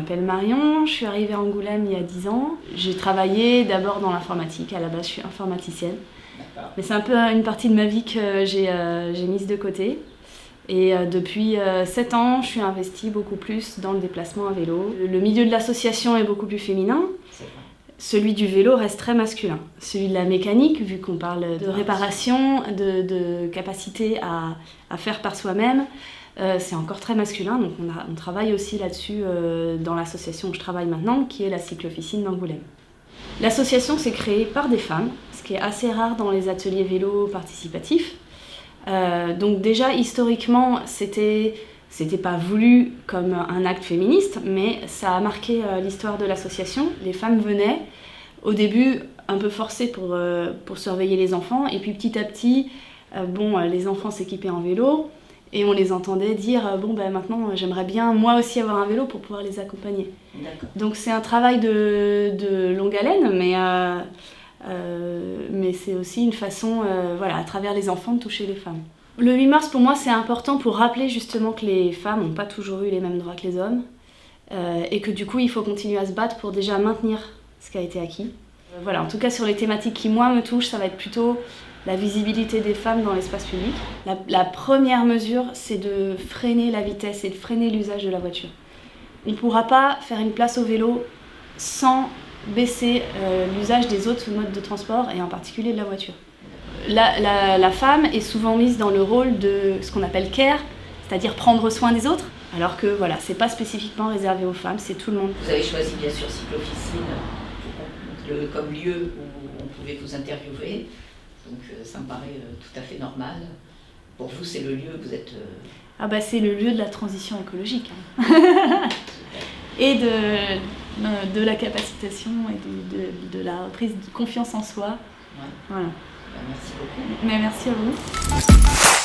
m'appelle Marion, je suis arrivée à Angoulême il y a 10 ans. J'ai travaillé d'abord dans l'informatique, à la base je suis informaticienne. Mais c'est un peu une partie de ma vie que j'ai mise de côté. Et depuis 7 ans, je suis investie beaucoup plus dans le déplacement à vélo. Le milieu de l'association est beaucoup plus féminin. Celui du vélo reste très masculin. Celui de la mécanique, vu qu'on parle de réparation, de capacité à faire par soi-même, c'est encore très masculin. Donc on travaille aussi là-dessus dans l'association où je travaille maintenant, qui est la Cyclo-Officine d'Angoulême. L'association s'est créée par des femmes, ce qui est assez rare dans les ateliers vélo participatifs. Donc déjà, historiquement, c'était pas voulu comme un acte féministe, mais ça a marqué l'histoire de l'association. Les femmes venaient, au début, un peu forcées pour surveiller les enfants, et puis petit à petit, les enfants s'équipaient en vélo, et on les entendait dire maintenant j'aimerais bien moi aussi avoir un vélo pour pouvoir les accompagner. Donc c'est un travail de longue haleine, mais c'est aussi une façon, à travers les enfants, de toucher les femmes. Le 8 mars, pour moi, c'est important pour rappeler justement que les femmes n'ont pas toujours eu les mêmes droits que les hommes, et que du coup, il faut continuer à se battre pour déjà maintenir ce qui a été acquis. En tout cas, sur les thématiques qui, moi, me touchent, ça va être plutôt la visibilité des femmes dans l'espace public. La première mesure, c'est de freiner la vitesse et de freiner l'usage de la voiture. On ne pourra pas faire une place au vélo sans baisser l'usage des autres modes de transport, et en particulier de la voiture. La femme est souvent mise dans le rôle de ce qu'on appelle care, c'est-à-dire prendre soin des autres, alors que c'est pas spécifiquement réservé aux femmes, c'est tout le monde. Vous avez choisi bien sûr Cyclo-Officine comme lieu où on pouvait vous interviewer, donc ça me paraît tout à fait normal. Pour vous, c'est le lieu, vous êtes... c'est le lieu de la transition écologique. Hein. Et de la capacitation et de la prise de confiance en soi. Ouais. Voilà. Merci beaucoup. Mais merci à vous.